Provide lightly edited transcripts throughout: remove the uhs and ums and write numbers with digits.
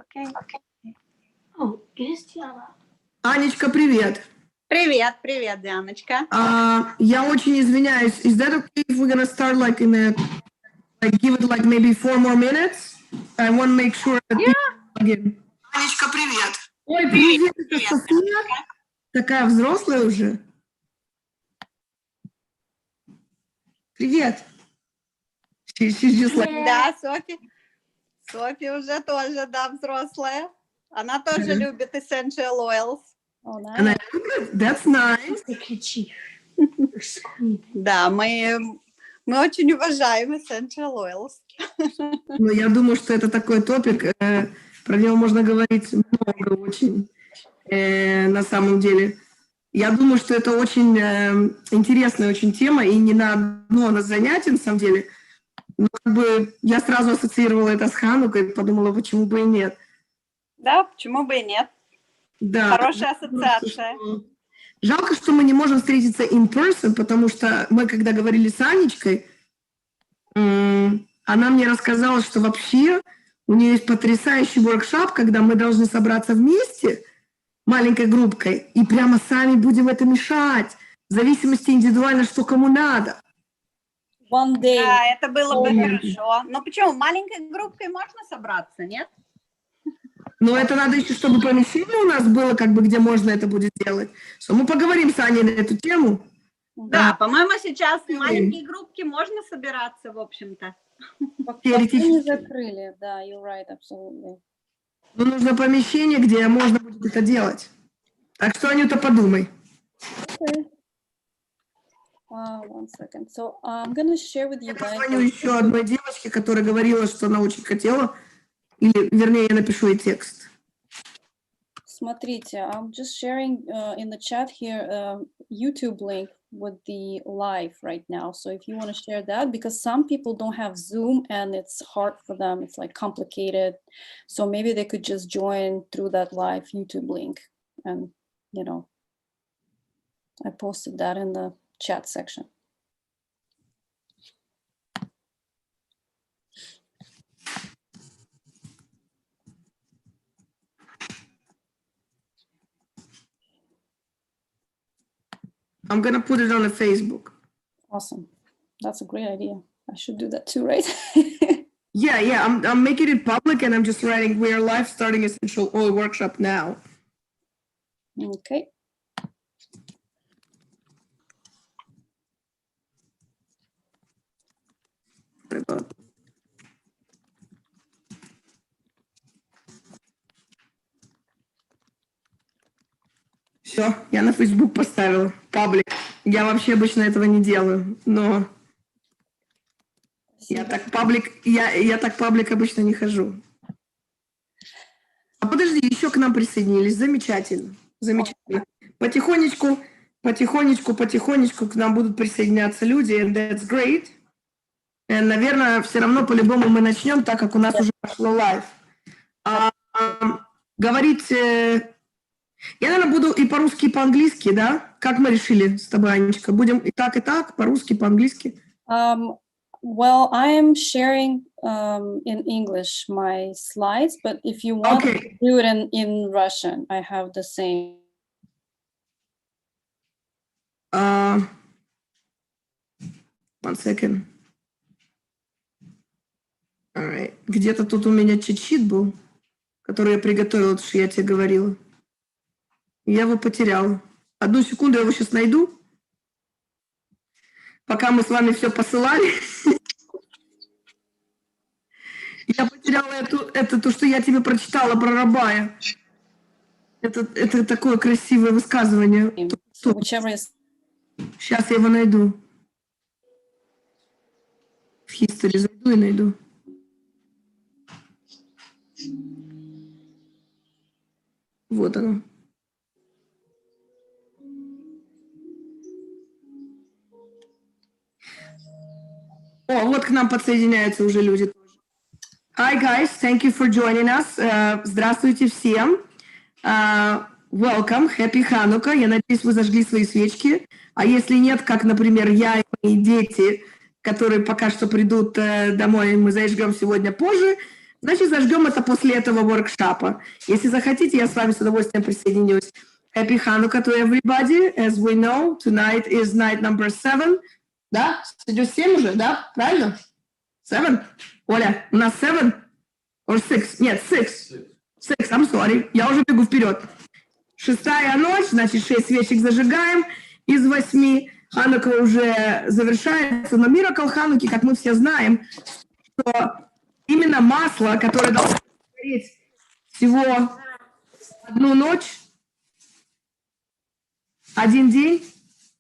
Окей. О, Кристиана. Анечка, привет. Привет, привет, Дианочка. Я очень извиняюсь. Is that okay if we're gonna start like in a, like give it like maybe 4 more minutes? I want to make sure that again. Анечка, привет. Ой, привет, это София. Такая взрослая уже. Привет. She's just like... Да, Софи уже тоже, да, взрослая. Она тоже любит essential oils. Она любит? That's nice. Ты кричишь. Да, мы очень уважаем essential oils. Ну, я думаю, что это такой топик, про него можно говорить много очень, на самом деле. Я думаю, что это очень интересная очень тема, и не на одно занятие, на самом деле. Но как бы я сразу ассоциировала это с Ханукой, подумала, почему бы и нет. Да, почему бы и нет. Да. Хорошая ассоциация. Жалко, что мы не можем встретиться in person, потому что мы, когда говорили с Анечкой, она мне рассказала, что вообще у нее есть потрясающий воркшоп, когда мы должны собраться вместе, маленькой группкой, и прямо сами будем это мешать, в зависимости индивидуально, что кому надо. One day. Да, это было бы хорошо. Но почему? Маленькой группкой можно собраться, нет? Но это надо еще, чтобы помещение у нас было, как бы, где можно это будет делать. So, мы поговорим с Аней на эту тему. Да, по-моему, сейчас в маленькие группки можно собираться, в общем-то. Теоретически. Не закрыли, да, you're right, absolutely. Но нужно помещение, где можно будет это делать. Так что, Анюта, подумай. Okay. One second. So I'm gonna share with you Я guys. позвоню еще одной девочке, которая говорила, что она очень хотела. Или, вернее, я напишу ей текст. Смотрите, I'm just sharing in the chat here YouTube link with the live right now. So if you want to share that, because some people don't have Zoom and it's hard for them, it's like complicated. So maybe they could just join through that live YouTube link. And, you know, I posted that in the chat section. I'm going to put it on the Facebook. Awesome. That's a great idea. I should do that too, right? Yeah. I'm making it public and I'm just writing, we are live starting essential oil workshop now. Okay. Все, я на Facebook поставила. Паблик. Я вообще обычно этого не делаю, но я так паблик обычно не хожу. А подожди, еще к нам присоединились. Замечательно. Замечательно. Потихонечку к нам будут присоединяться люди, and that's great. И, наверное, все равно по-любому мы начнем, так как у нас уже пошло лайв. Говорить... Я, наверное, буду и по-русски, и по-английски, да? Как мы решили с тобой, Анечка? Будем и так, по-русски, по-английски? Well, I am sharing in English my slides, but if you want to do it in Russian, I have the same. One second. All right. Где-то тут у меня чит-щит был, который я приготовила, что я тебе говорила. Я его потеряла. Одну секунду, я его сейчас найду. Пока мы с вами все посылали. Я потеряла это то, что я тебе прочитала про Рабая. Это такое красивое высказывание. Сейчас я его найду. В History зайду и найду. Вот оно. О, вот к нам подсоединяются уже люди тоже. Hi guys, thank you for joining us. Здравствуйте всем. Welcome, happy Hanukkah. Я надеюсь, вы зажгли свои свечки. А если нет, как, например, я и мои дети, которые пока что придут домой, мы зажгем сегодня позже, Значит, зажгем это после этого воркшопа. Если захотите, я с вами с удовольствием присоединюсь. Happy Hanukkah to everybody. As we know, tonight is night number 7. Да? Идет 7 уже, да? Правильно? 7? Оля, у нас 7? Or 6? Нет, 6. 6, I'm sorry. Я уже бегу вперед. 6-я ночь, значит, 6 свечек зажигаем из 8. Ханука уже завершается. Но миракл Хануки, как мы все знаем, что именно масло, которое должно гореть всего одну ночь, один день,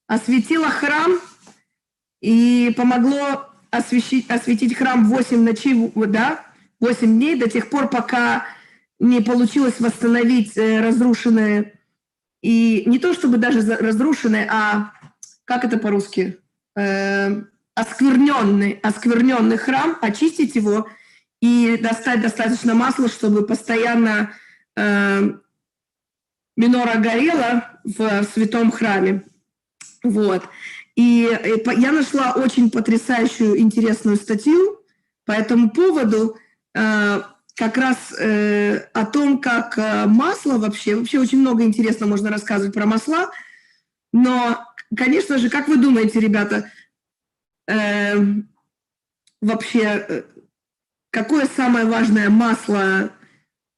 осветило храм и помогло осветить храм 8 ночей, да, 8 дней, до тех пор, пока не получилось восстановить разрушенные, и не то чтобы даже разрушенные, а, как это по-русски, оскверненный храм, очистить его и достать достаточно масла, чтобы постоянно минора горела в святом храме. Вот. И я нашла очень потрясающую, интересную статью по этому поводу, как раз о том, как масло вообще очень много интересного можно рассказывать про масла, но, конечно же, как вы думаете, ребята, вообще, какое самое важное масло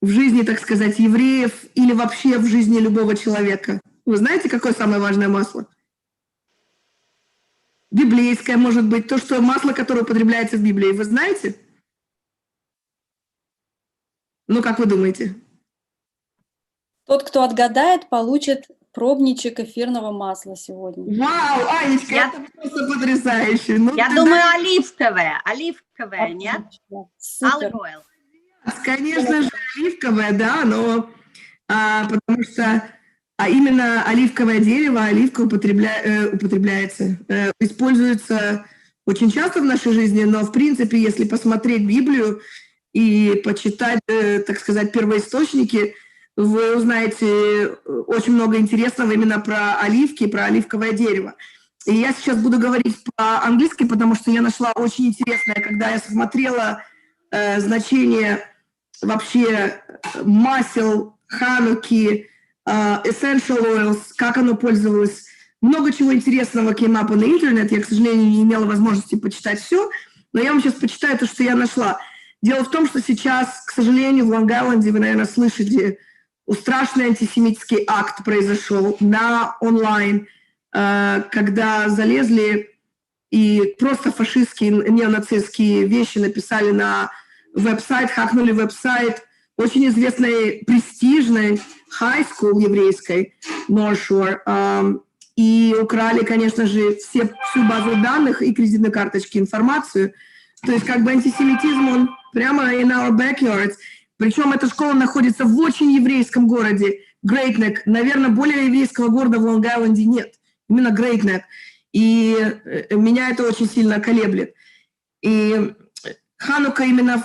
в жизни, так сказать, евреев или вообще в жизни любого человека? Вы знаете, какое самое важное масло? Библейское, может быть, то, что масло, которое употребляется в Библии. Вы знаете? Ну, как вы думаете? Тот, кто отгадает, получит пробничек эфирного масла сегодня. Вау, Анечка, это просто потрясающе. Ну, Я думаю, оливковое, нет? Супер. Olive oil. Конечно же, оливковое, да, но потому что именно оливковое дерево, оливка употребляется, используется очень часто в нашей жизни, но в принципе, если посмотреть Библию и почитать, так сказать, первоисточники, вы узнаете очень много интересного именно про оливки, про оливковое дерево. И я сейчас буду говорить по-английски, потому что я нашла очень интересное, когда я смотрела значение вообще масел, хануки, essential oils, как оно пользовалось. Много чего интересного came up on the internet. Я, к сожалению, не имела возможности почитать все, но я вам сейчас почитаю то, что я нашла. Дело в том, что сейчас, к сожалению, в Лонг-Айленде, вы, наверное, слышите, страшный антисемитский акт произошел на онлайн, когда залезли и просто фашистские, неонацистские вещи написали на веб-сайт, хакнули веб-сайт очень известной, престижной high school еврейской, North Shore, и украли, конечно же, всю базу данных и кредитной карточки, информацию. То есть как бы антисемитизм, он прямо in our backyards. Причем эта школа находится в очень еврейском городе, Great Neck. Наверное, более еврейского города в Лонг-Айленде нет. Именно Great Neck. И меня это очень сильно колеблет. И Ханука именно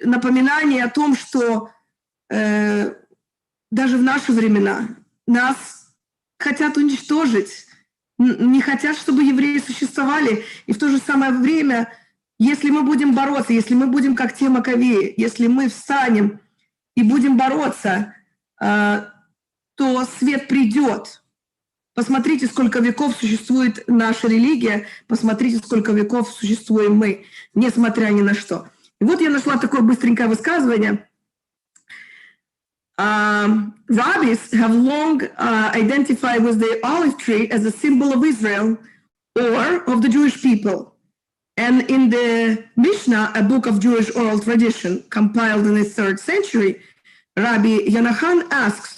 напоминание о том, что даже в наши времена нас хотят уничтожить, не хотят, чтобы евреи существовали. И в то же самое время, если мы будем бороться, если мы будем как те Маковеи, если мы встанем и будем бороться, то свет придет. Посмотрите, сколько веков существует наша религия, посмотрите, сколько веков существуем мы, несмотря ни на что. И вот я нашла такое быстренькое высказывание. Rabbis have long identified with the olive tree as a symbol of Israel or of the Jewish people. And in the Mishnah, a book of Jewish oral tradition compiled in the 3rd century, Rabbi Yonahan asks,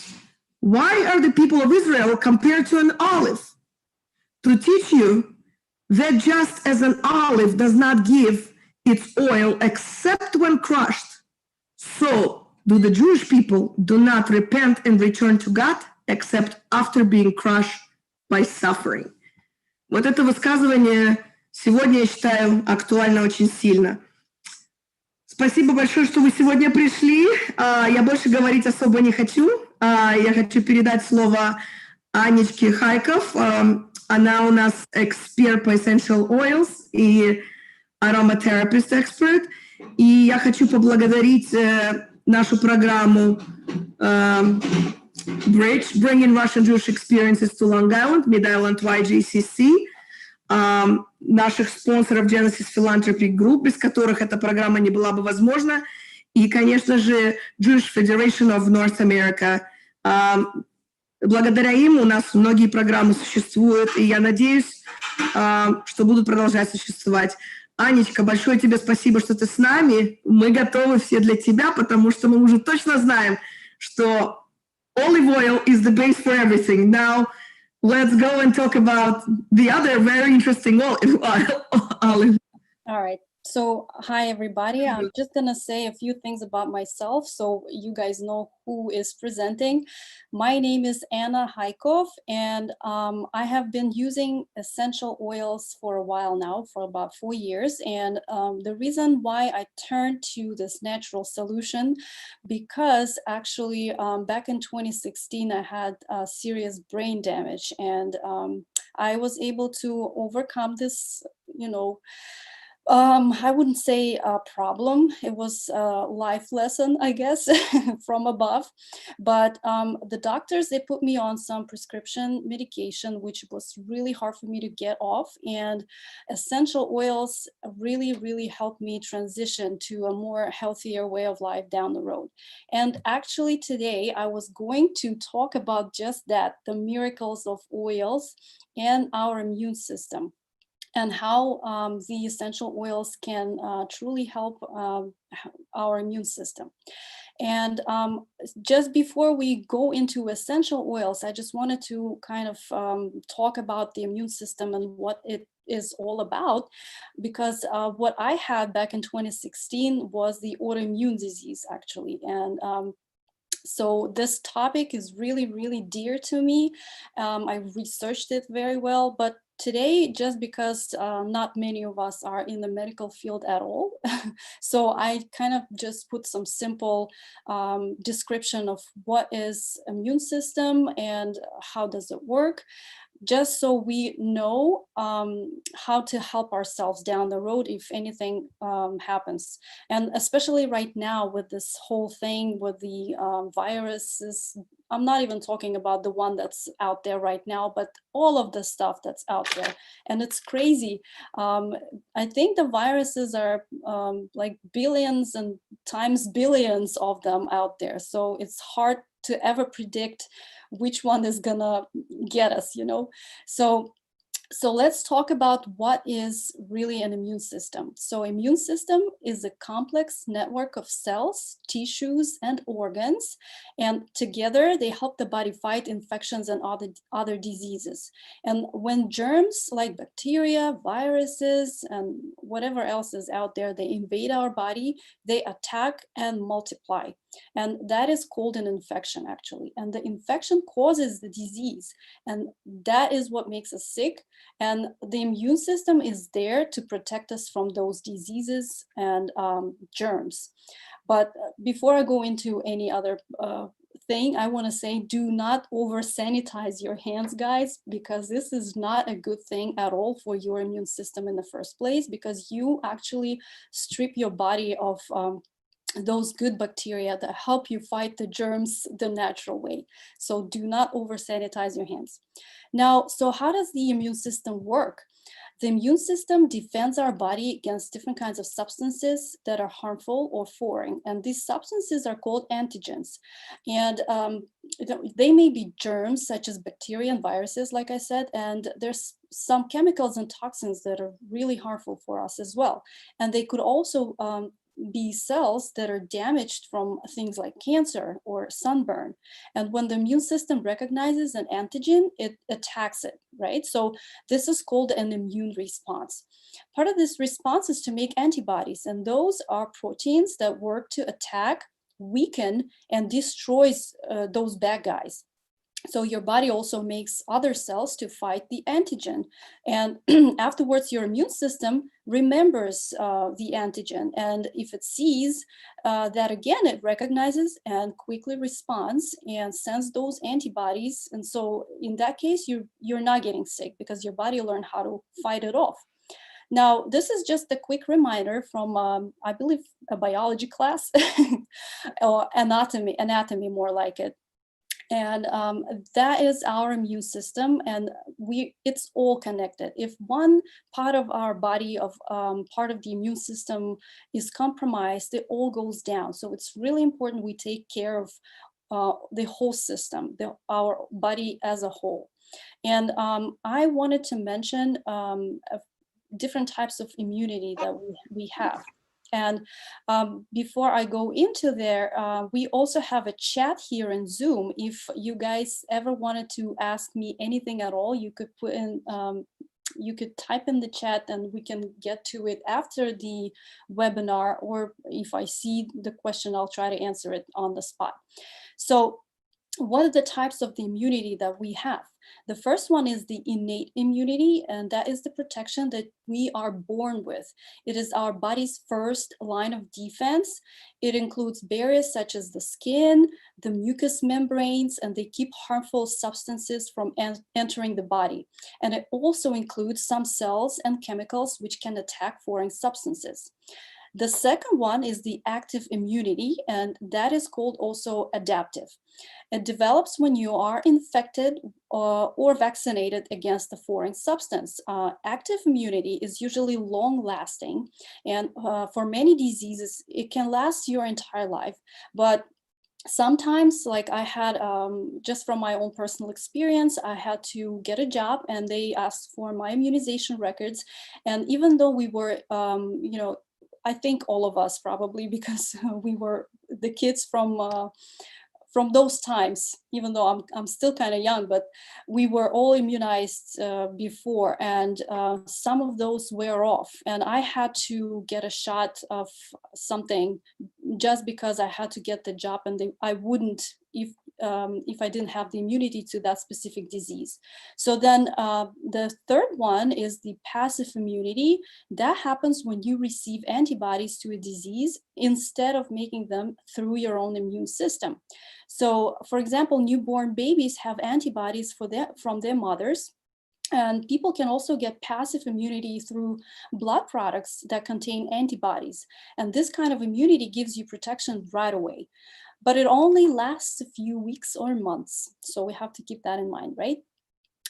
why are the people of Israel compared to an olive? To teach you that just as an olive does not give its oil except when crushed, so do the Jewish people do not repent and return to God except after being crushed by suffering. Вот это высказывание сегодня, я считаю, актуально очень сильно. Спасибо большое, что вы сегодня пришли. Я больше говорить особо не хочу. Я хочу передать слово Анечке Khaykov. Она у нас эксперт по essential oils и aromatherapist expert. И я хочу поблагодарить нашу программу Bridge, Bringing Russian Jewish Experiences to Long Island, Mid-Island YJCC, наших спонсоров Genesis Philanthropy Group, без которых эта программа не была бы возможна, и, конечно же, Jewish Federation of North America. Благодаря им у нас многие программы существуют, и я надеюсь, что будут продолжать существовать. Анечка, большое тебе спасибо, что ты с нами. Мы готовы все для тебя, потому что мы уже точно знаем, что olive oil is the base for everything. Now, let's go and talk about the other very interesting olive. All right. So, hi, everybody. I'm just going to say a few things about myself so you guys know who is presenting. My name is Anna Khaykov, and I have been using essential oils for a while now, for about 4 years. And the reason why I turned to this natural solution, because actually back in 2016, I had serious brain damage, and I was able to overcome this, I wouldn't say a problem. It was a life lesson, I guess, from above. But the doctors, they put me on some prescription medication, which was really hard for me to get off. And essential oils really, really helped me transition to a more healthier way of life down the road. And actually today, I was going to talk about just that, the miracles of oils and our immune system, and how the essential oils can truly help our immune system. And just before we go into essential oils, I just wanted to kind of talk about the immune system and what it is all about, because what I had back in 2016 was the autoimmune disease, actually. And so this topic is really, really dear to me. I researched it very well, but today, just because not many of us are in the medical field at all, so I kind of just put some simple description of what is immune system and how does it work, just so we know how to help ourselves down the road if anything happens. And especially right now with this whole thing with the viruses, I'm not even talking about the one that's out there right now, but all of the stuff that's out there. And it's crazy. I think the viruses are like billions and times billions of them out there. So it's hard to ever predict which one is gonna get us, So let's talk about what is really an immune system. So immune system is a complex network of cells, tissues, and organs. And together they help the body fight infections and other diseases. And when germs like bacteria, viruses, and whatever else is out there, they invade our body, they attack and multiply. And that is called an infection, actually. And the infection causes the disease. And that is what makes us sick. And the immune system is there to protect us from those diseases and germs. But before I go into any other thing, I want to say, do not over sanitize your hands, guys, because this is not a good thing at all for your immune system in the first place, because you actually strip your body of those good bacteria that help you fight the germs the natural way. So do not over sanitize your hands. Now, so how does the immune system work? The immune system defends our body against different kinds of substances that are harmful or foreign. And these substances are called antigens. And they may be germs such as bacteria and viruses, like I said, and there's some chemicals and toxins that are really harmful for us as well. And they could also be cells that are damaged from things like cancer or sunburn. And when the immune system recognizes an antigen, it attacks it, right? So this is called an immune response. Part of this response is to make antibodies, and those are proteins that work to attack, weaken, and destroys those bad guys. So your body also makes other cells to fight the antigen. And afterwards, your immune system remembers the antigen. And if it sees that again, it recognizes and quickly responds and sends those antibodies. And so in that case, you're not getting sick because your body learned how to fight it off. Now, this is just a quick reminder from, I believe, a biology class or anatomy more like it. And that is our immune system, and it's all connected. If one part of our body, part of the immune system is compromised, it all goes down. So it's really important we take care of the whole system, our body as a whole. And I wanted to mention different types of immunity that we have. And before I go into there, we also have a chat here in Zoom. If you guys ever wanted to ask me anything at all, you could put in, you could type in the chat and we can get to it after the webinar, or if I see the question, I'll try to answer it on the spot. So what are the types of the immunity that we have? The first one is the innate immunity, and that is the protection that we are born with. It is our body's first line of defense. It includes barriers such as the skin, the mucous membranes, and they keep harmful substances from entering the body. And it also includes some cells and chemicals which can attack foreign substances. The second one is the active immunity, and that is called also adaptive. It develops when you are infected or vaccinated against a foreign substance. Active immunity is usually long-lasting, and for many diseases, it can last your entire life. But sometimes, like I had, just from my own personal experience, I had to get a job and they asked for my immunization records. And even though we were, you know, I think all of us probably, because we were the kids from those times, even though I'm still kind of young, but we were all immunized before, and some of those wear off. And I had to get a shot of something just because I had to get the job, and I wouldn't if I didn't have the immunity to that specific disease. So then the third one is the passive immunity. That happens when you receive antibodies to a disease instead of making them through your own immune system. So, for example, newborn babies have antibodies from their mothers. And people can also get passive immunity through blood products that contain antibodies. And this kind of immunity gives you protection right away. But it only lasts a few weeks or months. So we have to keep that in mind, right?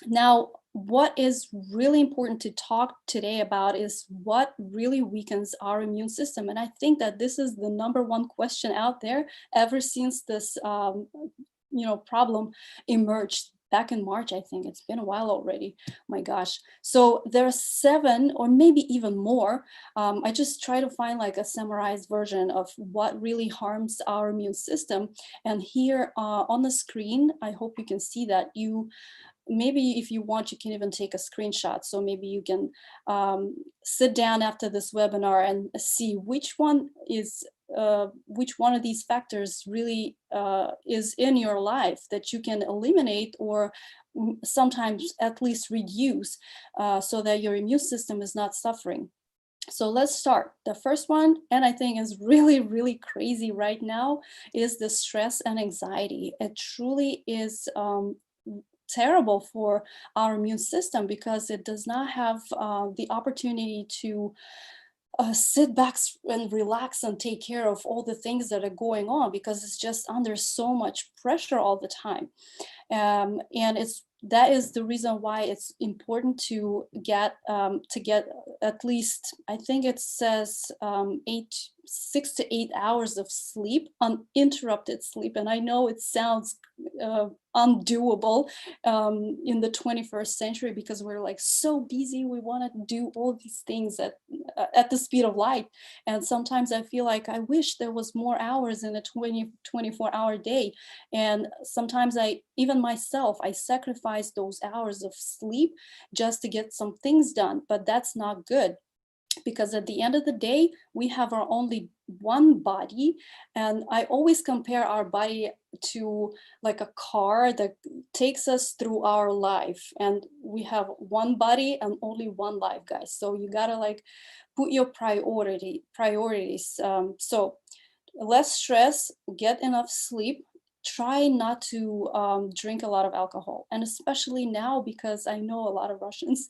Now, what is really important to talk today about is what really weakens our immune system. And I think that this is the #1 question out there ever since this problem emerged back in March. I think it's been a while already. My gosh. So there are 7 or maybe even more. I just try to find like a summarized version of what really harms our immune system. And here on the screen, I hope you can see that. Maybe if you want, you can even take a screenshot. So maybe you can sit down after this webinar and see which one of these factors really is in your life that you can eliminate, or sometimes at least reduce, so that your immune system is not suffering. So let's start. The first one, and I think is really, really crazy right now, is the stress and anxiety. It truly is terrible for our immune system because it does not have the opportunity to sit back and relax and take care of all the things that are going on, because it's just under so much pressure all the time. And that is the reason why it's important to get at least, I think it says 6 to 8 hours of sleep, uninterrupted sleep. And I know it sounds undoable in the 21st century because we're like so busy. We want to do all these things at the speed of light. And sometimes I feel like I wish there was more hours in a 24-hour day. And sometimes even myself, I sacrifice those hours of sleep just to get some things done, but that's not good. Because at the end of the day, we have our only one body. And I always compare our body to like a car that takes us through our life. And we have one body and only one life, guys. So you gotta like put your priorities. So less stress, get enough sleep. try not to drink a lot of alcohol, and especially now, because I know a lot of Russians,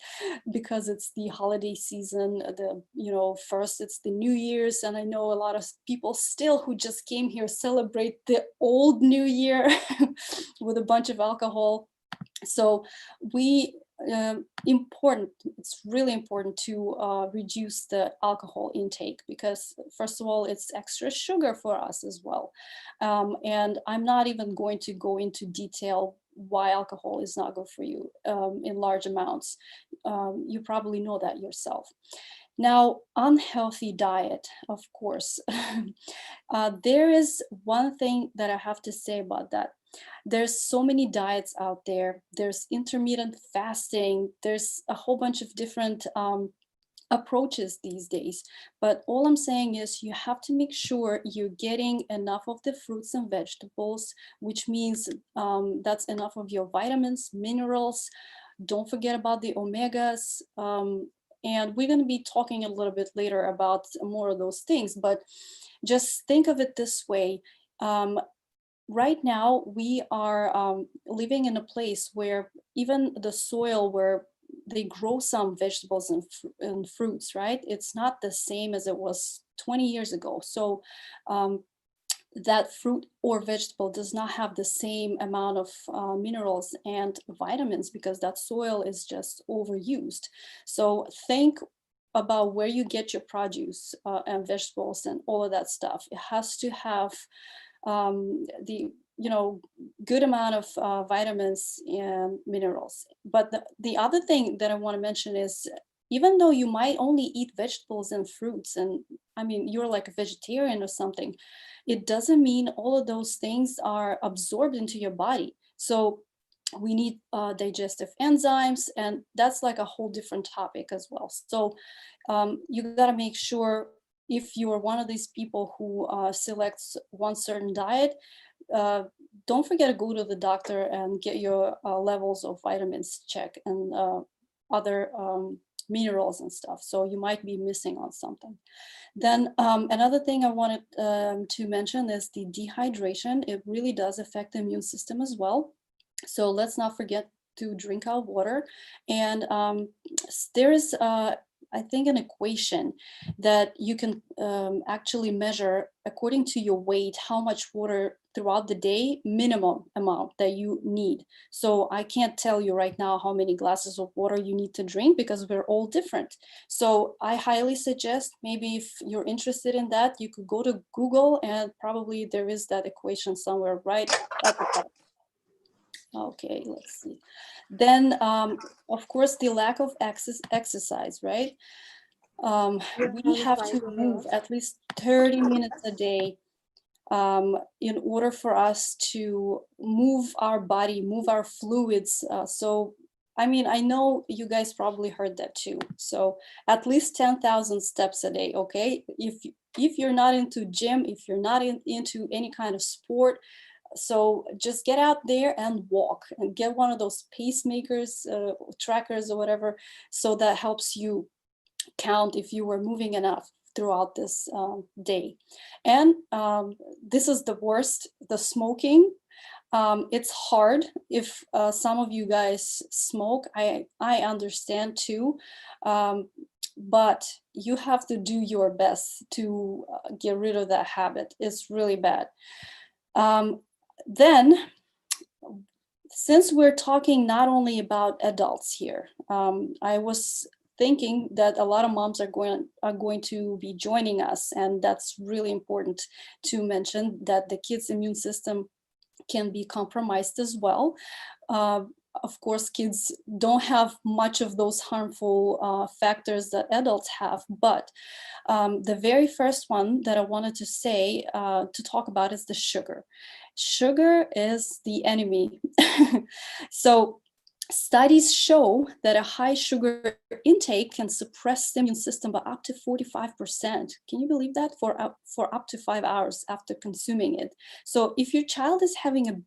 because it's the holiday season, first it's the New Year's, and I know a lot of people still who just came here celebrate the old New Year with a bunch of alcohol. So it's really important to reduce the alcohol intake, because first of all, it's extra sugar for us as well. And I'm not even going to go into detail why alcohol is not good for you in large amounts. You probably know that yourself. Now, unhealthy diet, of course. There is one thing that I have to say about that. There's so many diets out there. There's intermittent fasting. There's a whole bunch of different approaches these days. But all I'm saying is you have to make sure you're getting enough of the fruits and vegetables, which means that's enough of your vitamins, minerals. Don't forget about the omegas. And we're going to be talking a little bit later about more of those things. But just think of it this way. Right now, we are living in a place where even the soil where they grow some vegetables and fruits, right? It's not the same as it was 20 years ago. So that fruit or vegetable does not have the same amount of minerals and vitamins, because that soil is just overused. So think about where you get your produce and vegetables and all of that stuff. It has to have the good amount of vitamins and minerals. But the other thing that I want to mention is, even though you might only eat vegetables and fruits, and I mean, you're like a vegetarian or something, it doesn't mean all of those things are absorbed into your body. So we need digestive enzymes, and that's like a whole different topic as well. So you got to make sure, if you are one of these people who selects one certain diet, don't forget to go to the doctor and get your levels of vitamins checked and other minerals and stuff. So you might be missing on something. Then another thing I wanted to mention is the dehydration. It really does affect the immune system as well. So let's not forget to drink our water. And there's I think an equation that you can actually measure according to your weight, how much water throughout the day, minimum amount that you need. So I can't tell you right now how many glasses of water you need to drink, because we're all different. So I highly suggest, maybe if you're interested in that, you could go to Google, and probably there is that equation somewhere right at the top. Okay, let's see. Then, of course, the lack of exercise, right? We have to move at least 30 minutes a day in order for us to move our body, move our fluids. So, I mean, I know you guys probably heard that too. So at least 10,000 steps a day, okay? If you're not into gym, if you're not into any kind of sport, so just get out there and walk, and get one of those pacemakers, trackers or whatever, so that helps you count if you were moving enough throughout this day. And this is the worst, the smoking. It's hard if some of you guys smoke. I understand too. But you have to do your best to get rid of that habit. It's really bad. Then, since we're talking not only about adults here, I was thinking that a lot of moms are going to be joining us, and that's really important to mention, that the kids' immune system can be compromised as well. Of course, kids don't have much of those harmful factors that adults have, but the very first one that I wanted to say, to talk about, is the sugar. Sugar is the enemy. So studies show that a high sugar intake can suppress the immune system by up to 45%. Can you believe that? For up to 5 hours after consuming it. So if your child is having a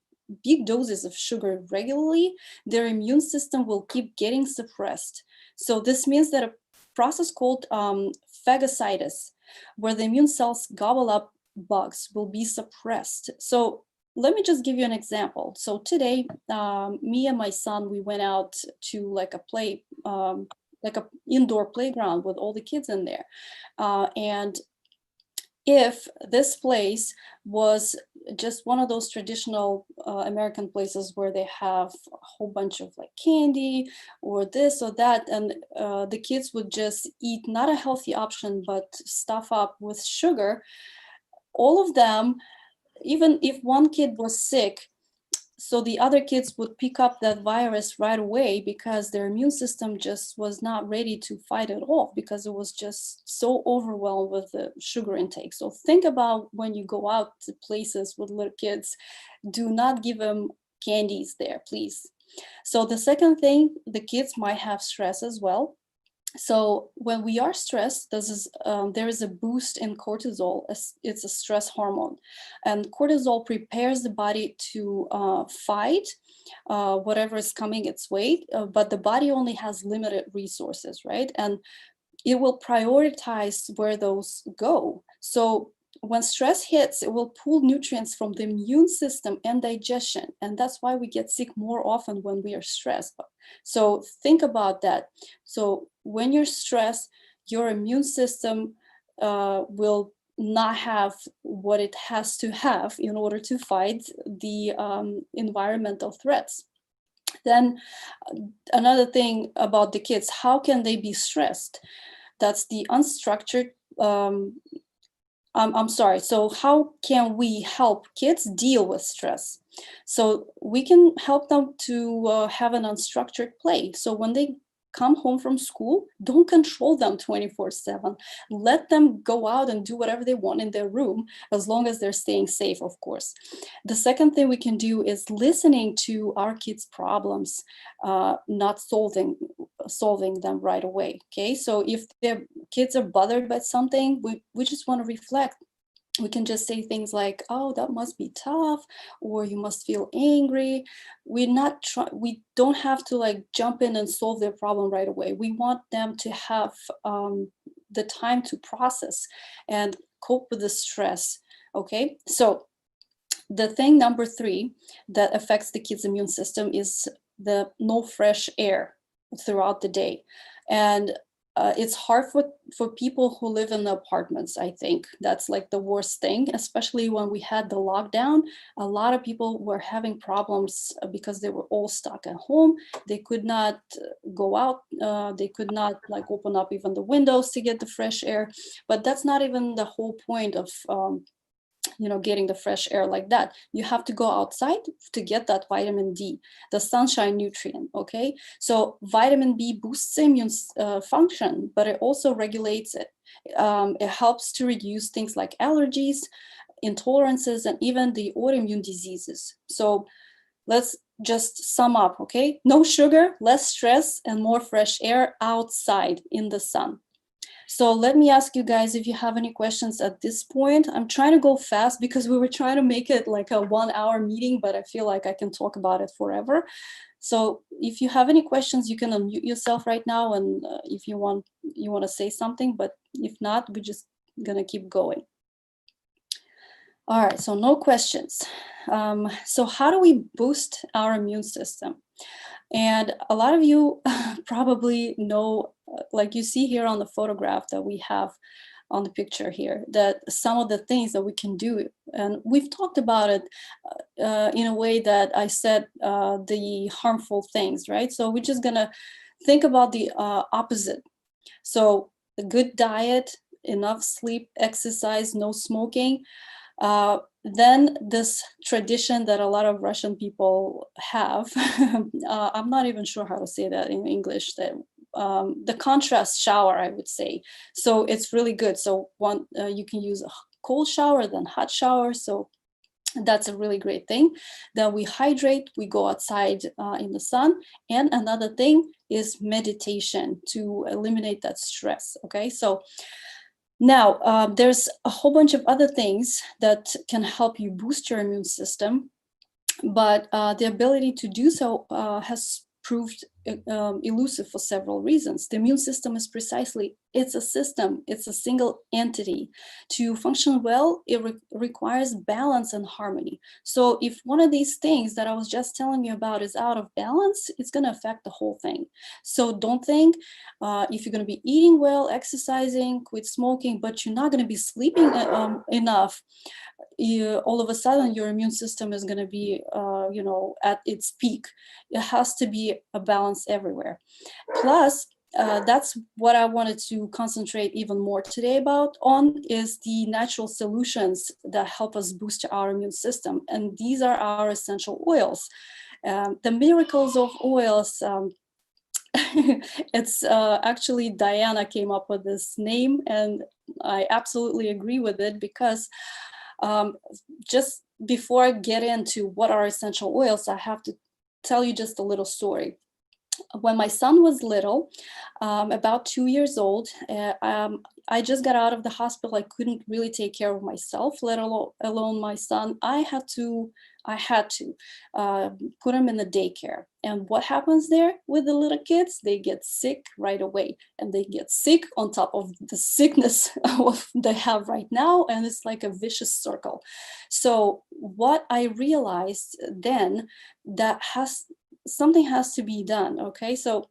big doses of sugar regularly, their immune system will keep getting suppressed. So this means that a process called phagocytosis, where the immune cells gobble up bugs, will be suppressed. So let me just give you an example. So today, me and my son, we went out to like a indoor playground with all the kids in there. And if this place was just one of those traditional American places where they have a whole bunch of like candy or this or that, and the kids would just eat not a healthy option, but stuff up with sugar, all of them, even if one kid was sick, so the other kids would pick up that virus right away because their immune system just was not ready to fight it off because it was just so overwhelmed with the sugar intake. So think about when you go out to places with little kids, do not give them candies there, please. So the second thing, the kids might have stress as well. So when we are stressed, there is a boost in cortisol. It's a stress hormone, and cortisol prepares the body to fight whatever is coming its way. But the body only has limited resources, right? And it will prioritize where those go. So when stress hits, it will pull nutrients from the immune system and digestion. And that's why we get sick more often when we are stressed. So think about that. So when you're stressed, your immune system will not have what it has to have in order to fight the environmental threats. Then another thing about the kids, how can they be stressed? That's the unstructured I'm sorry. So how can we help kids deal with stress? So we can help them to have an unstructured play. So when they come home from school, don't control them 24/7. Let them go out and do whatever they want in their room, as long as they're staying safe, of course. The second thing we can do is listening to our kids' problems, not solving them right away. Okay, so if their kids are bothered by something, we just want to reflect. We can just say things like, oh, that must be tough, or you must feel angry. We don't have to like jump in and solve their problem right away. We want them to have the time to process and cope with the stress. Okay, so the thing number 3 that affects the kids' immune system is the no fresh air throughout the day. And it's hard for people who live in the apartments. I think that's like the worst thing, especially when we had the lockdown. A lot of people were having problems because they were all stuck at home. They could not go out. They could not like open up even the windows to get the fresh air. But that's not even the whole point of getting the fresh air like that. You have to go outside to get that vitamin D, the sunshine nutrient. Okay, so vitamin B boosts immune function, but it also regulates it. It helps to reduce things like allergies, intolerances, and even the autoimmune diseases. So let's just sum up. Okay, no sugar, less stress, and more fresh air outside in the sun. So let me ask you guys if you have any questions at this point. I'm trying to go fast because we were trying to make it like a 1-hour meeting, but I feel like I can talk about it forever. So if you have any questions, you can unmute yourself right now, and if you want to say something, but if not, we're just gonna keep going. All right, so no questions. So how do we boost our immune system? And a lot of you probably know, like you see here on the photograph that we have on the picture here, that some of the things that we can do, and we've talked about it in a way that I said the harmful things, right? So we're just gonna think about the opposite. So a good diet, enough sleep, exercise, no smoking. Then this tradition that a lot of Russian people have, I'm not even sure how to say that in English, that the contrast shower, I would say. So it's really good. So you can use a cold shower, then hot shower. So that's a really great thing. Then we hydrate, we go outside in the sun. And another thing is meditation to eliminate that stress. Okay, so now, there's a whole bunch of other things that can help you boost your immune system, but the ability to do so has proved elusive for several reasons. The immune system is precisely, it's a system, it's a single entity. To function well, it requires balance and harmony. So if one of these things that I was just telling you about is out of balance, it's going to affect the whole thing. So don't think if you're going to be eating well, exercising, quit smoking, but you're not going to be sleeping enough, all of a sudden your immune system is going to be at its peak. It has to be a balance everywhere. Plus, that's what I wanted to concentrate even more today on is the natural solutions that help us boost our immune system. And these are our essential oils. The miracles of oils, it's actually Diana came up with this name, and I absolutely agree with it, because just before I get into what are essential oils, I have to tell you just a little story. When my son was little, about 2 years old, I just got out of the hospital. I couldn't really take care of myself, let alone my son. I had to put him in the daycare. And what happens there with the little kids? They get sick right away, and they get sick on top of the sickness they have right now. And it's like a vicious circle. So what I realized then, that something has to be done. Okay, so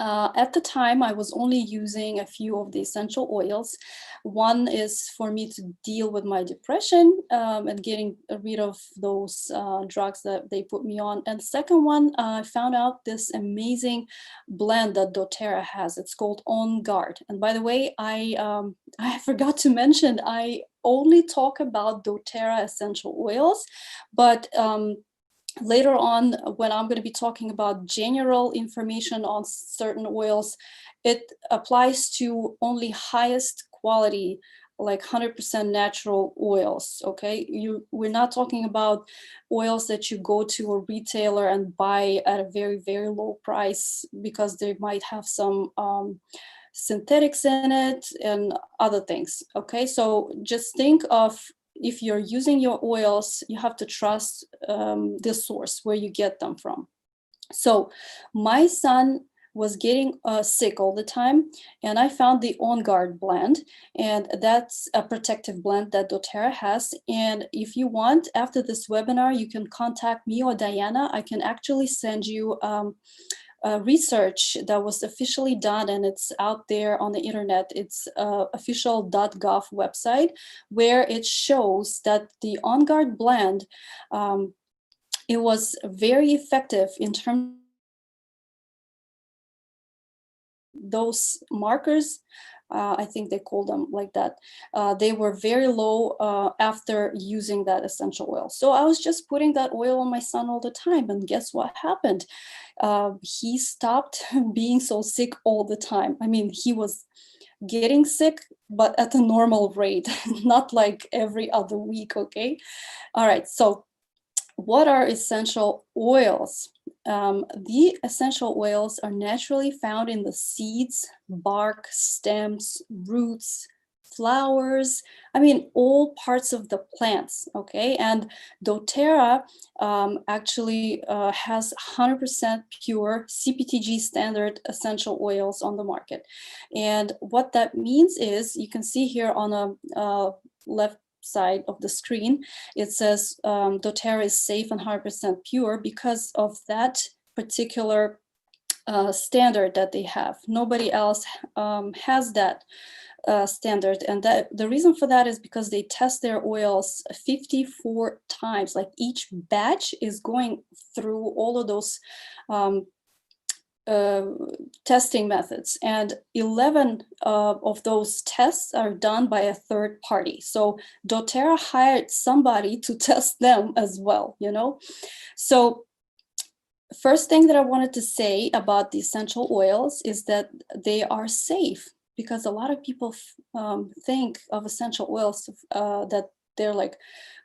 at the time I was only using a few of the essential oils. One is for me to deal with my depression and getting rid of those drugs that they put me on. And the second one, I found out this amazing blend that doTERRA has. It's called On Guard. And by the way, I forgot to mention, I only talk about doTERRA essential oils, but later on, when I'm going to be talking about general information on certain oils, it applies to only highest quality, like 100% natural oils. Okay, we're not talking about oils that you go to a retailer and buy at a very, very low price because they might have some synthetics in it and other things. Okay, so just think of, if you're using your oils, you have to trust the source where you get them from. So my son was getting sick all the time, and I found the On Guard blend, and that's a protective blend that doTERRA has. And if you want, after this webinar, you can contact me or Diana. I can actually send you research that was officially done, and it's out there on the internet. It's official.gov website, where it shows that the On Guard blend, it was very effective in terms of those markers. I think they call them like that. They were very low after using that essential oil. So I was just putting that oil on my son all the time, and guess what happened? He stopped being so sick all the time. I mean, he was getting sick, but at a normal rate, not like every other week, okay? All right, so what are essential oils? The essential oils are naturally found in the seeds, bark, stems, roots, flowers, I mean, all parts of the plants, okay? And doTERRA actually has 100% pure CPTG standard essential oils on the market. And what that means is, you can see here on the left side of the screen, it says doTERRA is safe and 100% pure because of that particular standard that they have. Nobody else has that standard, and that the reason for that is because they test their oils 54 times. Like, each batch is going through all of those testing methods, and 11 of those tests are done by a third party. So doTERRA hired somebody to test them as well, you know? So first thing that I wanted to say about the essential oils is that they are safe, because a lot of people think of essential oils that they're like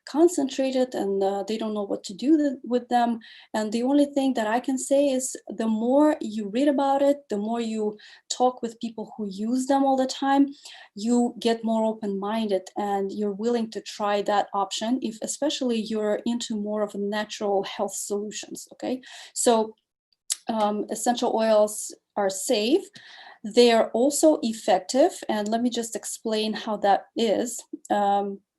concentrated and they don't know what to do with them. And the only thing that I can say is, the more you read about it, the more you talk with people who use them all the time, you get more open-minded and you're willing to try that option, if especially you're into more of a natural health solutions, okay? So essential oils are safe. They are also effective, and let me just explain how that is.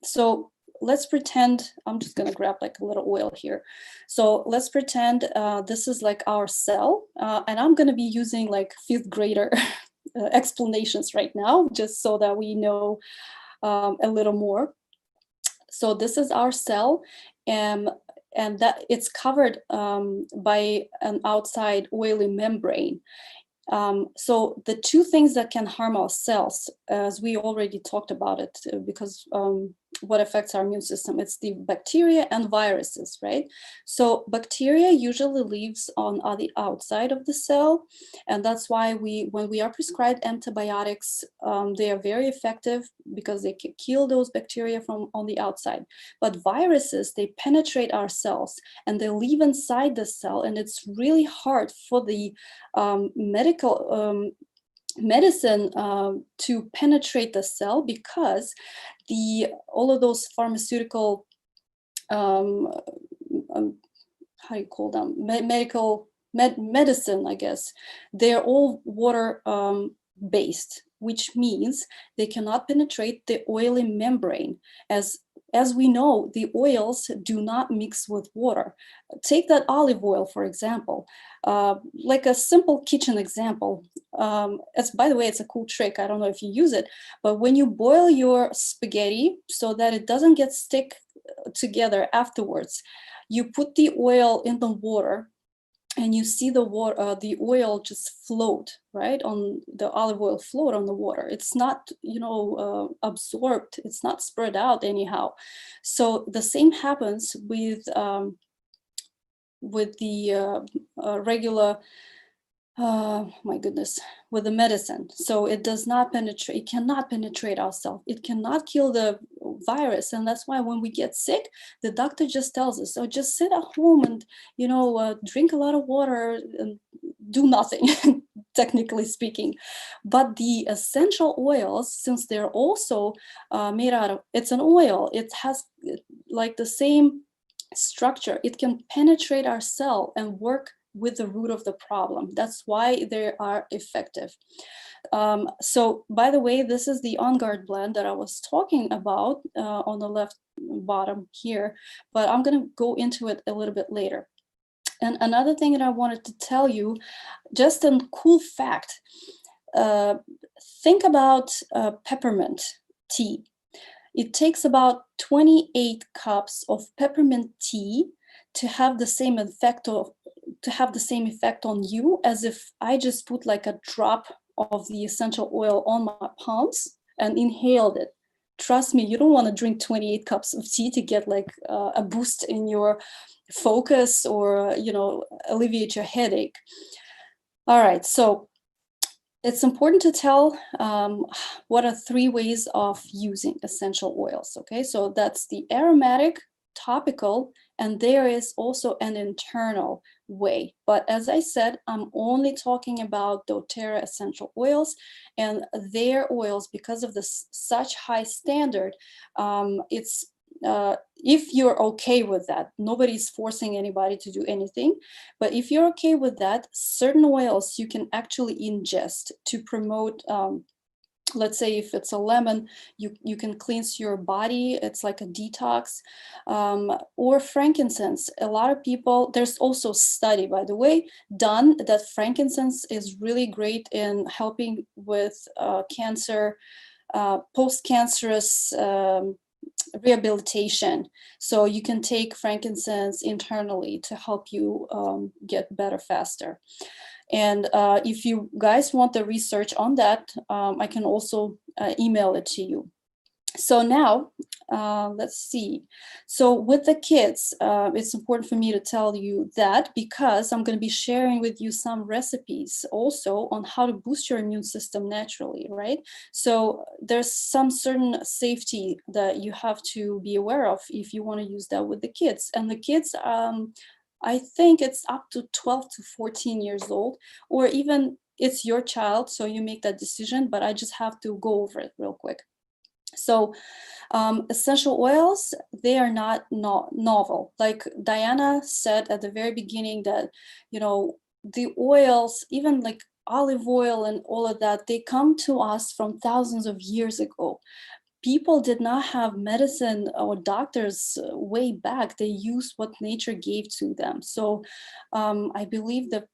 So let's pretend, I'm just gonna grab like a little oil here. So let's pretend this is like our cell, and I'm gonna be using like fifth grader explanations right now, just so that we know a little more. So this is our cell, and that it's covered by an outside oily membrane. So the two things that can harm our cells, as we already talked about it, because what affects our immune system, it's the bacteria and viruses, right? So bacteria usually lives on the outside of the cell, and that's why when we are prescribed antibiotics, they are very effective because they can kill those bacteria from on the outside. But viruses, they penetrate our cells and they live inside the cell, and it's really hard for the medicine to penetrate the cell, because all of those pharmaceutical how do you call them, medicine, I guess, they're all water based, which means they cannot penetrate the oily membrane. As we know, the oils do not mix with water. Take that olive oil, for example, like a simple kitchen example. By the way, it's a cool trick. I don't know if you use it, but when you boil your spaghetti so that it doesn't get stick together afterwards, you put the oil in the water, and you see the water, the oil just float, right? On the olive oil float on the water. It's not, absorbed. It's not spread out anyhow. So the same happens with the regular, my goodness, with the medicine. So it does not penetrate, it cannot penetrate our cell. It cannot kill the virus. And that's why when we get sick, the doctor just tells us, so just sit at home and, drink a lot of water and do nothing, technically speaking. But the essential oils, since they're also made out of, it's an oil, it has like the same structure. It can penetrate our cell and work with the root of the problem. That's why they are effective. So by the way, this is the On Guard blend that I was talking about on the left bottom here, but I'm going to go into it a little bit later. And another thing that I wanted to tell you, just a cool fact, think about peppermint tea. It takes about 28 cups of peppermint tea to have the same effect on you as if I just put like a drop of the essential oil on my palms and inhaled it. Trust me, you don't want to drink 28 cups of tea to get like a boost in your focus or, alleviate your headache. All right, so it's important to tell what are 3 ways of using essential oils, okay? So that's the aromatic, topical, and there is also an internal way. But as I said, I'm only talking about doTERRA essential oils, and their oils, because of this such high standard, it's if you're okay with that, nobody's forcing anybody to do anything, but if you're okay with that, certain oils you can actually ingest to promote, let's say if it's a lemon, you can cleanse your body, it's like a detox, or frankincense. A lot of people, there's also study, by the way, done that frankincense is really great in helping with cancer, post-cancerous rehabilitation. So you can take frankincense internally to help you get better faster. And if you guys want the research on that, I can also email it to you. So now, let's see. So with the kids, it's important for me to tell you that because I'm going to be sharing with you some recipes also on how to boost your immune system naturally, right? So there's some certain safety that you have to be aware of if you want to use that with the kids. And the kids, I think it's up to 12 to 14 years old, or even it's your child, so you make that decision, but I just have to go over it real quick. So essential oils, they are not novel. Like Diana said at the very beginning that, the oils, even like olive oil and all of that, they come to us from thousands of years ago. People did not have medicine or doctors way back. They used what nature gave to them. So I believe that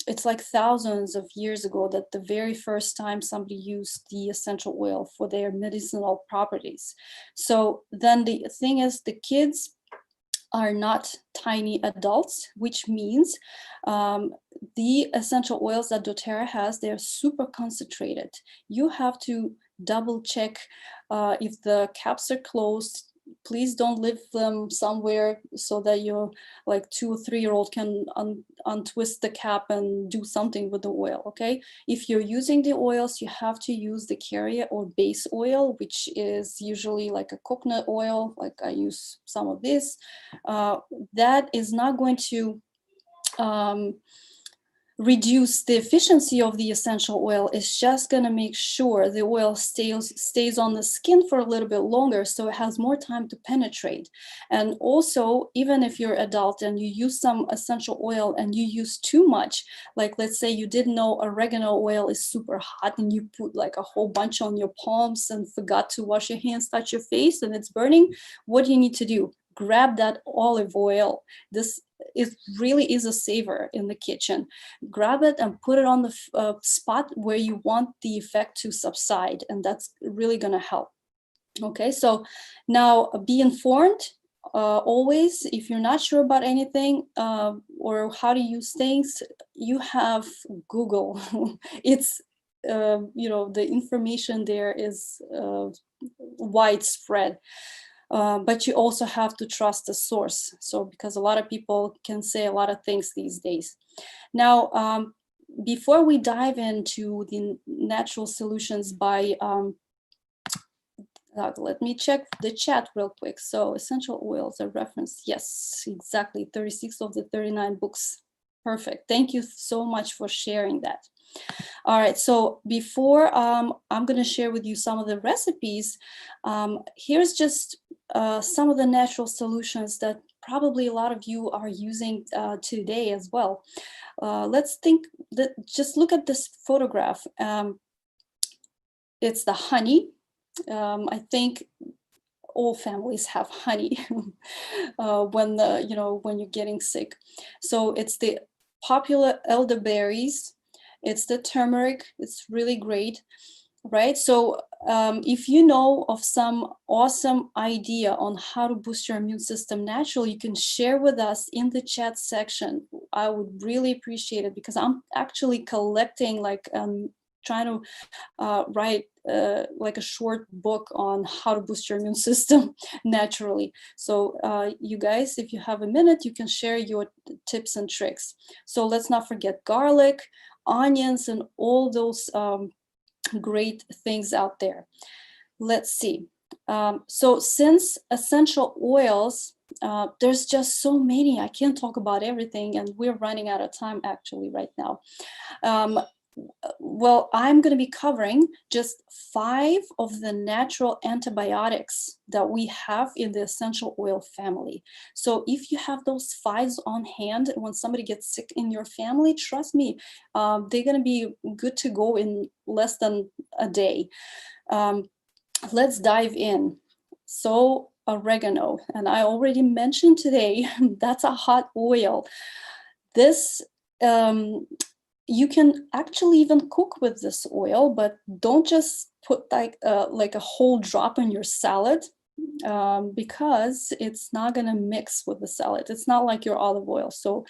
it's like thousands of years ago that the very first time somebody used the essential oil for their medicinal properties. So then the thing is, the kids are not tiny adults, which means the essential oils that doTERRA has, they're super concentrated. You have to double check if the caps are closed. Please don't leave them somewhere so that your like 2 or 3-year-old can untwist the cap and do something with the oil, okay? If you're using the oils, you have to use the carrier or base oil, which is usually like a coconut oil, like I use some of this. That is not going to reduce the efficiency of the essential oil. It's just going to make sure the oil stays on the skin for a little bit longer, so it has more time to penetrate. And also, even if you're adult and you use some essential oil and you use too much, like let's say you didn't know oregano oil is super hot and you put like a whole bunch on your palms and forgot to wash your hands, touch your face, and it's burning, what do you need to do? Grab that olive oil. This really is a saver in the kitchen. Grab it and put it on the spot where you want the effect to subside, and that's really going to help. Okay, so now be informed always. If you're not sure about anything or how to use things, you have Google. It's the information there is widespread. But you also have to trust the source. So because a lot of people can say a lot of things these days. Now, before we dive into the natural solutions by, let me check the chat real quick. So essential oils are referenced. Yes, exactly. 36 of the 39 books. Perfect. Thank you so much for sharing that. All right, so before I'm going to share with you some of the recipes, here's just some of the natural solutions that probably a lot of you are using today as well. Let's think that, just look at this photograph. It's the honey. I think all families have honey when you're getting sick. So it's the popular elderberries. It's the turmeric. It's really great, right? So if you know of some awesome idea on how to boost your immune system naturally, you can share with us in the chat section. I would really appreciate it, because I'm actually collecting, like trying to write like a short book on how to boost your immune system naturally. So you guys, if you have a minute, you can share your tips and tricks. So let's not forget garlic, onions, and all those great things out there. Let's see. So since essential oils, there's just so many, I can't talk about everything, and we're running out of time actually right now. Well, I'm going to be covering just 5 of the natural antibiotics that we have in the essential oil family. So if you have those 5 on hand, when somebody gets sick in your family, trust me, they're going to be good to go in less than a day. Let's dive in. So oregano, and I already mentioned today, that's a hot oil. This you can actually even cook with this oil, but don't just put like a whole drop in your salad, because it's not going to mix with the salad. It's not like your olive oil. So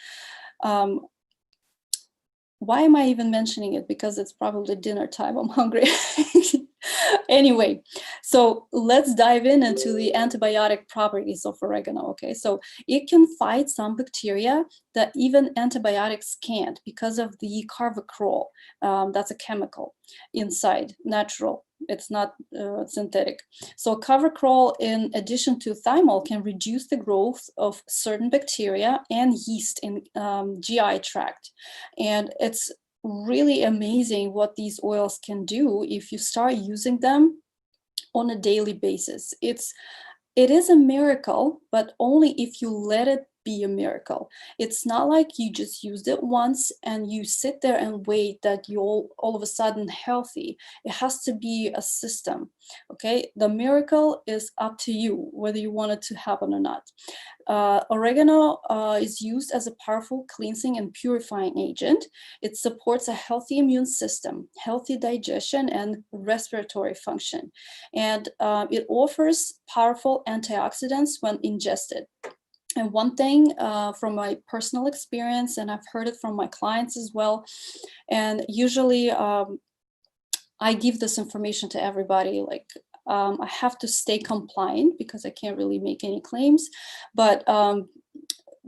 why am I even mentioning it? Because it's probably dinner time. I'm hungry. Anyway, so let's dive into the antibiotic properties of oregano. Okay, so it can fight some bacteria that even antibiotics can't, because of the carvacrol. That's a chemical inside, natural. It's not synthetic. So carvacrol, in addition to Thyme Oil, can reduce the growth of certain bacteria and yeast in GI tract. And it's really amazing what these oils can do if you start using them on a daily basis. It is a miracle, but only if you let it be a miracle. It's not like you just used it once and you sit there and wait that you're all of a sudden healthy. It has to be a system, okay? The miracle is up to you, whether you want it to happen or not. Oregano is used as a powerful cleansing and purifying agent. It supports a healthy immune system, healthy digestion, and respiratory function. And it offers powerful antioxidants when ingested. And one thing from my personal experience, and I've heard it from my clients as well, and usually I give this information to everybody, like I have to stay compliant because I can't really make any claims, but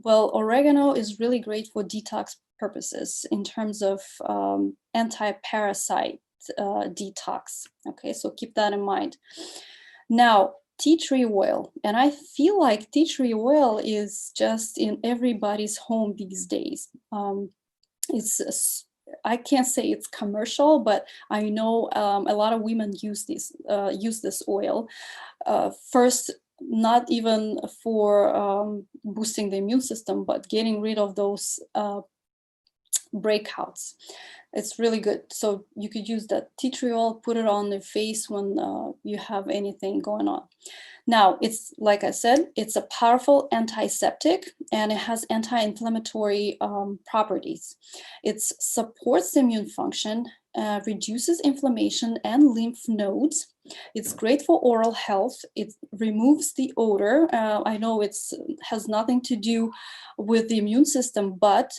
well, oregano is really great for detox purposes in terms of anti-parasite detox. Okay, so keep that in mind. Now, tea tree oil, and I feel like tea tree oil is just in everybody's home these days. I can't say it's commercial, but I know a lot of women use this oil. First, not even for boosting the immune system, but getting rid of those breakouts. It's really good. So you could use that tea tree oil, put it on the face when you have anything going on. Now, it's like I said, it's a powerful antiseptic and it has anti-inflammatory properties. It supports the immune function, reduces inflammation and lymph nodes. It's great for oral health. It removes the odor. I know it has nothing to do with the immune system, but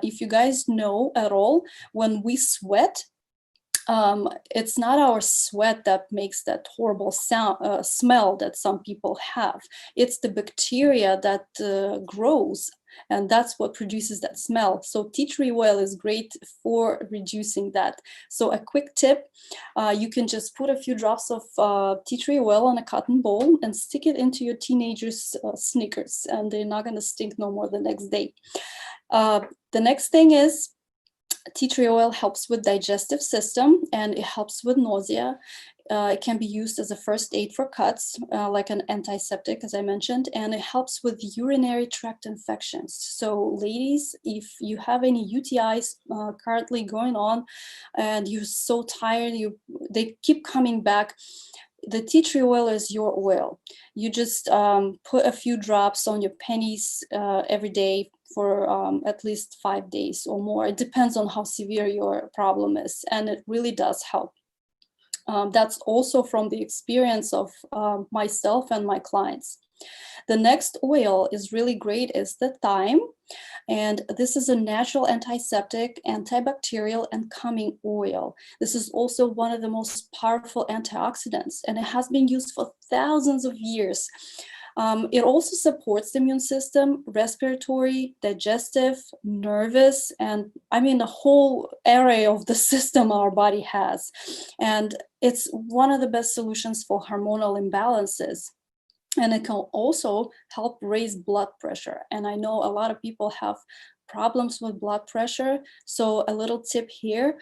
if you guys know at all, when we sweat, it's not our sweat that makes that horrible smell that some people have. It's the bacteria that grows, and that's what produces that smell. So tea tree oil is great for reducing that. So a quick tip, you can just put a few drops of tea tree oil on a cotton bowl and stick it into your teenager's Snickers, and they're not going to stink no more the next day. The next thing is, tea tree oil helps with digestive system and it helps with nausea. It can be used as a first aid for cuts, like an antiseptic, as I mentioned, and it helps with urinary tract infections. So ladies, if you have any UTIs currently going on and you're so tired, they keep coming back, the tea tree oil is your oil. You just put a few drops on your pennies every day for at least 5 days or more. It depends on how severe your problem is, and it really does help. That's also from the experience of myself and my clients. The next oil is really great is the thyme. And this is a natural antiseptic, antibacterial, and calming oil. This is also one of the most powerful antioxidants, and it has been used for thousands of years. It also supports the immune system, respiratory, digestive, nervous, and I mean the whole array of the system our body has. And it's one of the best solutions for hormonal imbalances. And it can also help raise blood pressure. And I know a lot of people have problems with blood pressure. So a little tip here,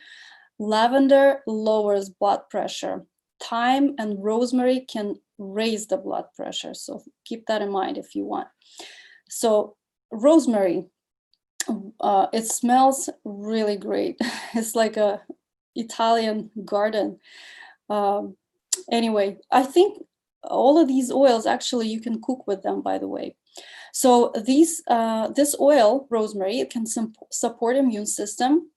lavender lowers blood pressure. Thyme and rosemary can raise the blood pressure. So keep that in mind if you want. So rosemary, it smells really great. It's like a Italian garden. Anyway, I think all of these oils, actually, you can cook with them, by the way. So this oil, rosemary, it can support immune system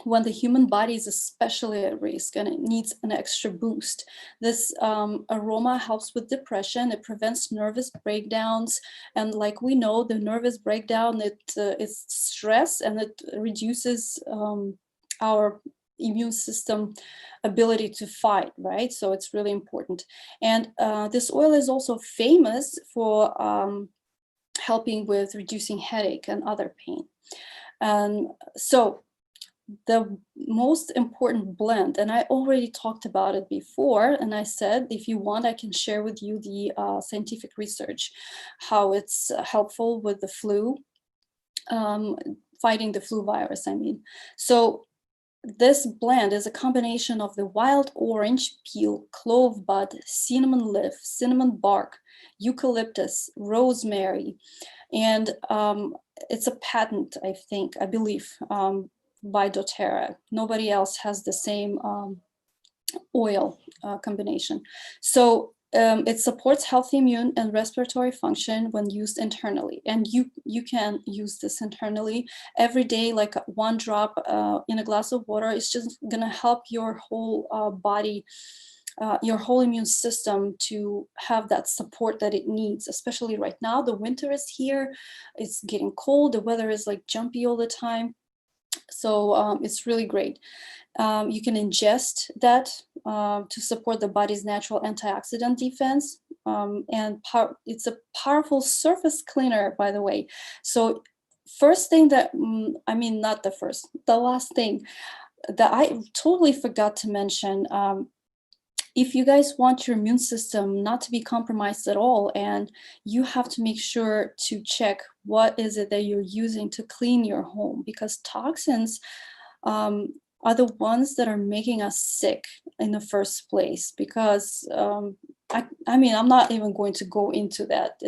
when the human body is especially at risk and it needs an extra boost. This aroma helps with depression. It prevents nervous breakdowns. And like we know, the nervous breakdown, it's stress, and it reduces our immune system ability to fight, right? So it's really important. And this oil is also famous for helping with reducing headache and other pain. And so the most important blend, and I already talked about it before, and I said, if you want, I can share with you the scientific research, how it's helpful with the flu, fighting the flu virus, I mean. So this blend is a combination of the wild orange peel, clove bud, cinnamon leaf, cinnamon bark, eucalyptus, rosemary, And it's a patent, I believe, by doTERRA. Nobody else has the same oil combination. So it supports healthy immune and respiratory function when used internally. And you can use this internally every day, like 1 drop in a glass of water. It's just gonna help your whole body, your whole immune system to have that support that it needs, especially right now. The winter is here, it's getting cold, the weather is like jumpy all the time. So it's really great. You can ingest that to support the body's natural antioxidant defense. And it's a powerful surface cleaner, by the way. So first thing that, I mean, not the first, the last thing that I totally forgot to mention, if you guys want your immune system not to be compromised at all, and you have to make sure to check what is it that you're using to clean your home, because toxins are the ones that are making us sick in the first place. Because I mean, I'm not even going to go into that.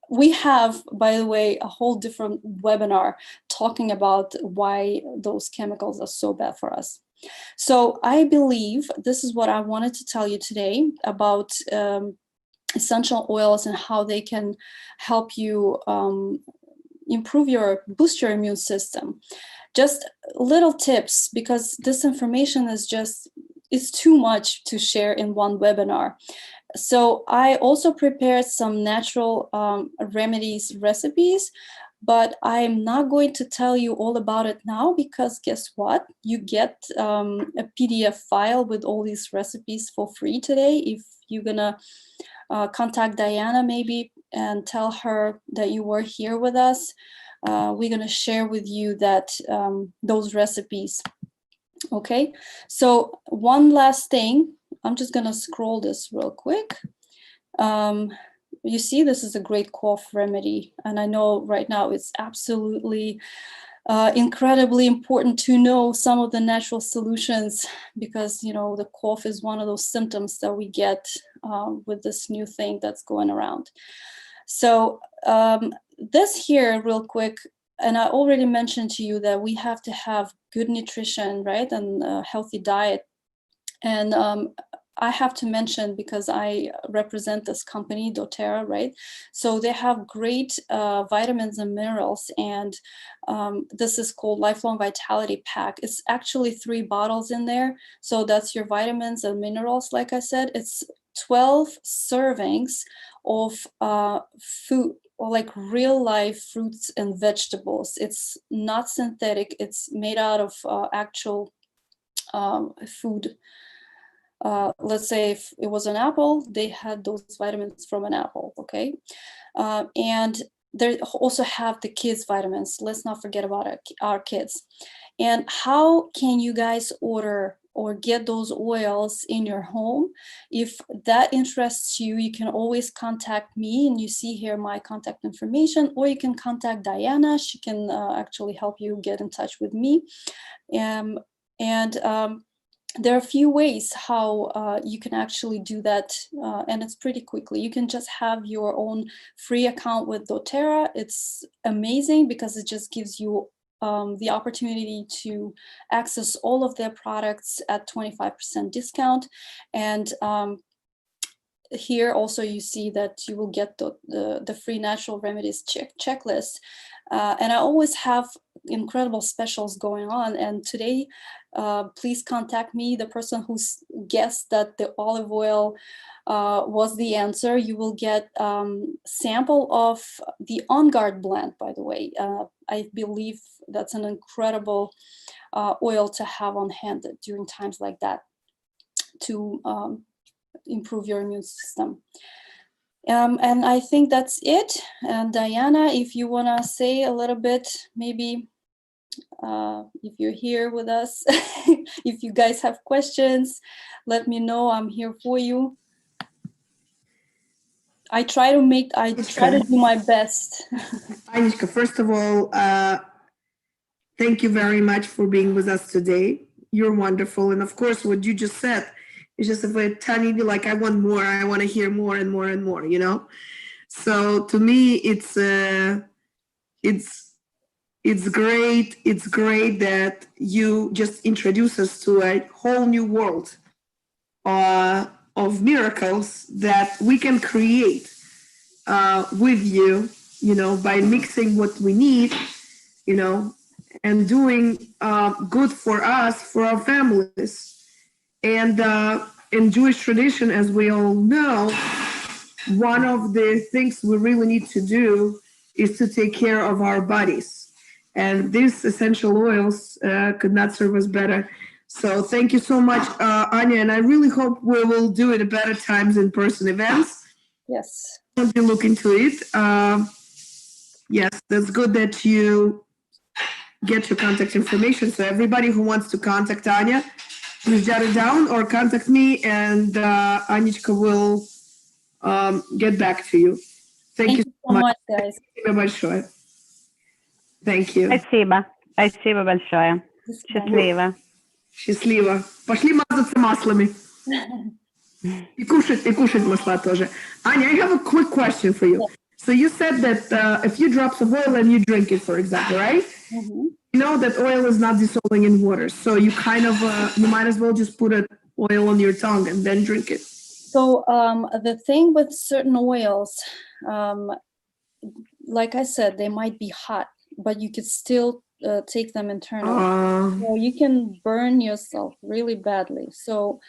We have, by the way, a whole different webinar talking about why those chemicals are so bad for us. So I believe this is what I wanted to tell you today about essential oils and how they can help you boost your immune system. Just little tips, because this information is too much to share in one webinar. So I also prepared some natural remedies recipes, but I'm not going to tell you all about it now, because guess what? You get a PDF file with all these recipes for free today if you're gonna contact Diana maybe and tell her that you were here with us. We're gonna share with you that those recipes. Okay, so one last thing. I'm just gonna scroll this real quick. You see, this is a great cough remedy, and I know right now it's absolutely incredibly important to know some of the natural solutions, because you know the cough is one of those symptoms that we get with this new thing that's going around. So this here real quick, and I already mentioned to you that we have to have good nutrition, right, and a healthy diet. And I have to mention, because I represent this company, doTERRA, right? So they have great vitamins and minerals, and this is called Lifelong Vitality Pack. It's actually 3 bottles in there. So that's your vitamins and minerals. Like I said, it's 12 servings of food, or like real life fruits and vegetables. It's not synthetic. It's made out of actual food. Let's say if it was an apple, they had those vitamins from an apple, okay? And they also have the kids' vitamins. Let's not forget about our kids. And how can you guys order or get those oils in your home? If that interests you, you can always contact me, and you see here my contact information, or you can contact Diana. She can actually help you get in touch with me. There are a few ways how you can actually do that, and it's pretty quickly. You can just have your own free account with doTERRA. It's amazing because it just gives you the opportunity to access all of their products at 25% discount. And here also you see that you will get the free natural remedies checklist. And I always have incredible specials going on. And today, please contact me, the person who's guessed that the olive oil was the answer. You will get sample of the On Guard blend, by the way. I believe that's an incredible oil to have on hand during times like that to improve your immune system. And I think that's it. And Diana, if you want to say a little bit, maybe if you're here with us, if you guys have questions, let me know. I'm here for you. I try to do my best. Anishka, first of all, thank you very much for being with us today. You're wonderful. And of course, what you just said is just a very tiny bit like, I want more. I want to hear more and more and more, you know? So to me, it's it's great. It's great that you just introduce us to a whole new world of miracles that we can create with you, by mixing what we need, and doing good for us, for our families. And in Jewish tradition, as we all know, one of the things we really need to do is to take care of our bodies. And these essential oils could not serve us better. So thank you so much, Anya. And I really hope we will do it at better times in person events. Yes. I'll be looking into it. Yes, that's good that you get your contact information. So everybody who wants to contact Anya, please jot it down or contact me, and Anichka will get back to you. Thank you so much, guys. Спасибо большое. Thank you. Спасибо. Спасибо большое. Счастливо. Счастливо. Пошли мазаться маслами. И кушать масла тоже. Anya, I have a quick question for you. So you said that a few drops of oil and you drink it, for example, right? Mm-hmm. You know that oil is not dissolving in water, so you kind of you might as well just put oil on your tongue and then drink it. So the thing with certain oils, like I said, they might be hot, but you could still take them internally. So you can burn yourself really badly. So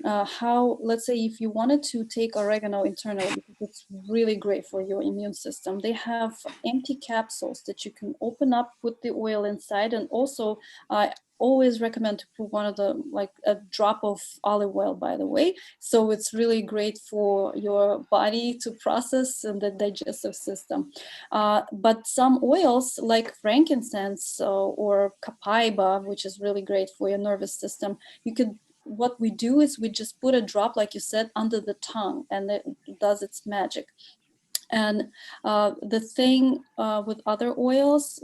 let's say if you wanted to take oregano internally, because it's really great for your immune system, they have empty capsules that you can open up, put the oil inside, and also I always recommend to put a drop of olive oil, by the way. So it's really great for your body to process and the digestive system. But some oils like frankincense or copaiba, which is really great for your nervous system, what we do is we just put a drop, like you said, under the tongue, and it does its magic. And the thing with other oils,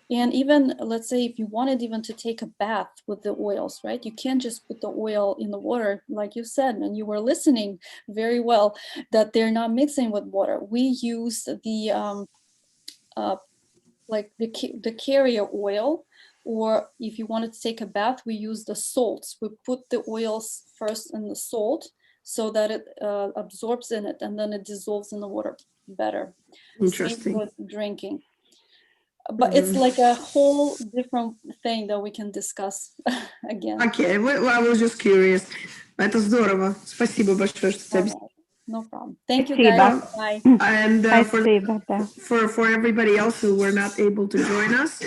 and even let's say if you wanted even to take a bath with the oils, right? You can't just put the oil in the water, like you said, and you were listening very well, that they're not mixing with water. We use the carrier oil. Or if you wanted to take a bath, we use the salts. We put the oils first in the salt so that it absorbs in it, and then it dissolves in the water better. Interesting. Same with drinking. But it's like a whole different thing that we can discuss again. Okay, well, I was just curious. Это здорово. Спасибо большое, что ты объяснила. No problem. Thank you, guys. Bye. And Спасибо, да. for everybody else who were not able to join us,